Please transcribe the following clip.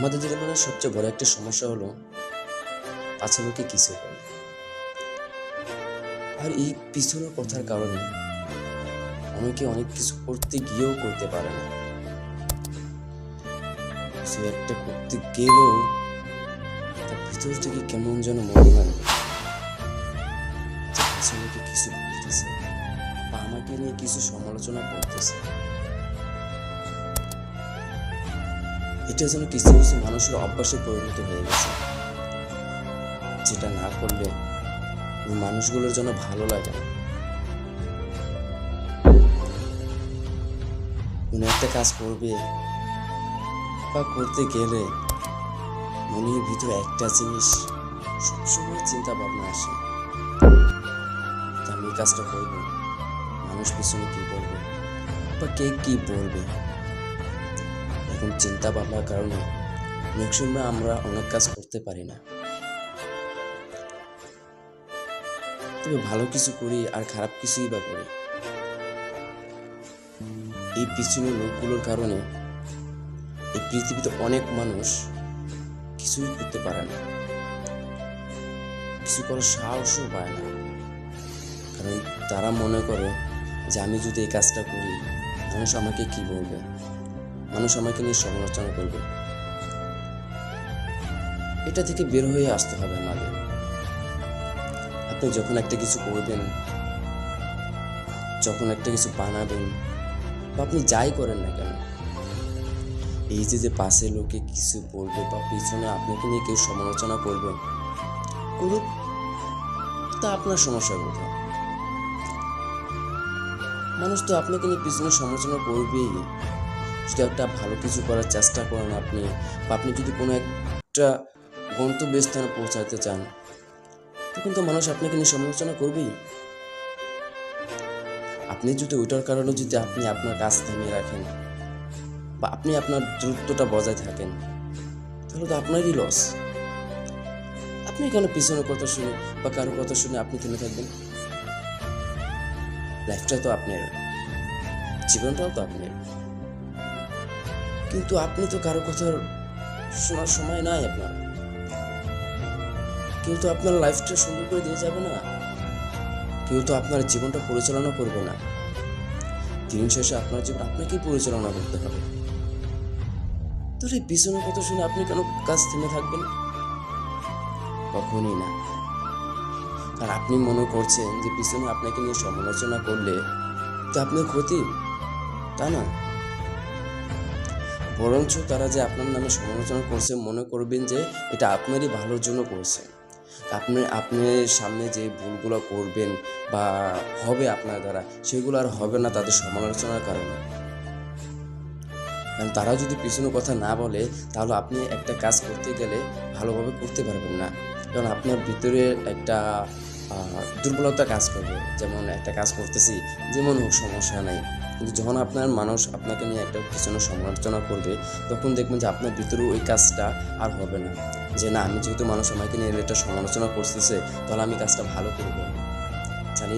আমাদের জীবনের সবচেয়ে বড় একটা সমস্যা হলো পাছে লোকে কিছু বলে। আর এই পিছনের কথার কারণে অনেকে অনেক কিছু করতে গিয়েও করতে পারে না। কিছু একটা করতে গেলেও তার ভিতর থেকে কেমন যেন মনে হয় যে পাছে লোকে কিছু বলতেছে বা আমাকে নিয়ে কিছু সমালোচনা করতেছে। এটা যেন কিছু কিছু মানুষের অভ্যাসে পরিণত হয়ে গেছে, যেটা না করলে ওই মানুষগুলোর জন্য ভালো লাগে না। কোনো একটা কাজ করবে বা করতে গেলে মনের ভিতরে একটা জিনিস সবসময় চিন্তা ভাবনা আসে, আমি এই কাজটা করবো, মানুষ পিছনে কি বলবে বা কে কি বলবে। এখন চিন্তা ভাবনার কারণে অনেক সময় আমরা অনেক কাজ করতে পারি না। তবে ভালো কিছু করি আর খারাপ কিছুই বা করি, এই পিছনের লোকগুলোর কারণে এই পৃথিবীতে অনেক মানুষ কিছুই করতে পারে না, কিছু করার সাহসও পায় না। কারণ তারা মনে করে যে আমি যদি এই কাজটা করি মানুষ আমাকে কি বলবে, মানুষ আমাকে নিয়ে সমালোচনা করবে। এটা থেকে বের হয়ে আসতে হবে আমাদের। আপনি যখন একটা কিছু করবেন, যখন একটা কিছু বানাবেন বা আপনি যাই করেন না কেন, এই যে পাশে লোকে কিছু বলবে বা পিছনে আপনাকে নিয়ে কেউ সমালোচনা করবে, করুক, তা আপনার সমস্যা কোথায়? মানুষ তো আপনাকে নিয়ে পিছনে সমালোচনা করবেই। যদি একটা ভালো কিছু করার চেষ্টা করেন আপনি, বা আপনি যদি কোনো একটা গন্তব্যস্থানে পৌঁছাতে চান, তখন তো মানুষ আপনাকে নিয়ে সমালোচনা করবেই। আপনি যদি ওইটার কারণে যদি আপনি আপনার কাজ থামিয়ে রাখেন বা আপনি আপনার দ্রুততা বজায় থাকেন, তাহলে তো আপনারই লস। আপনি কেন পিছনের কথা শুনে বা কারো কথা শুনে আপনি থেমে থাকবেন? লাইফটা তো আপনার, জীবনটাও তো আপনার, কিন্তু আপনি তো কারো কথা শোনার সময় নাই আপনার। কেউ তো আপনার লাইফটা সুন্দর করে দিয়ে যাবে না, কেউ তো আপনার জীবনটা পরিচালনা করবে না। দিন শেষে আপনার জীবন আপনাকেই পরিচালনা করতে হবে। তাহলে পিছনের কথা শুনে আপনি কেন কাজ থেমে থাকবেন? কখনই না। আর আপনি মনে করছেন যে পিছনে আপনাকে নিয়ে সমালোচনা করলে তো আপনার ক্ষতি, তা না। বরঞ্চ তারা যে আপনার নামে সমালোচনা করছে, মনে করবেন যে এটা আপনারই ভালোর জন্য করছে। আপনার সামনে যে ভুলগুলো করবেন বা হবে আপনার দ্বারা, সেগুলো আর হবে না তাদের সমালোচনার কারণে। কারণ তারা যদি পিছনে কথা না বলে, তাহলে আপনি একটা কাজ করতে গেলে ভালোভাবে করতে পারবেন না। কারণ আপনার ভিতরে একটা দুর্বলতা কাজ করবে। যেমন একটা কাজ করতেছি, যেমন হোক সমস্যা নাই, কিন্তু যখন আপনার মানুষ আপনাকে নিয়ে একটা পিছনে সমালোচনা করবে, তখন দেখবেন যে আপনার ভিতরে ওই কাজটা আর হবে না। যে না, আমি যেহেতু মানুষ আমাকে নিয়ে এটা সমালোচনা করতেছে, তাহলে আমি কাজটা ভালো করে করবো। জানি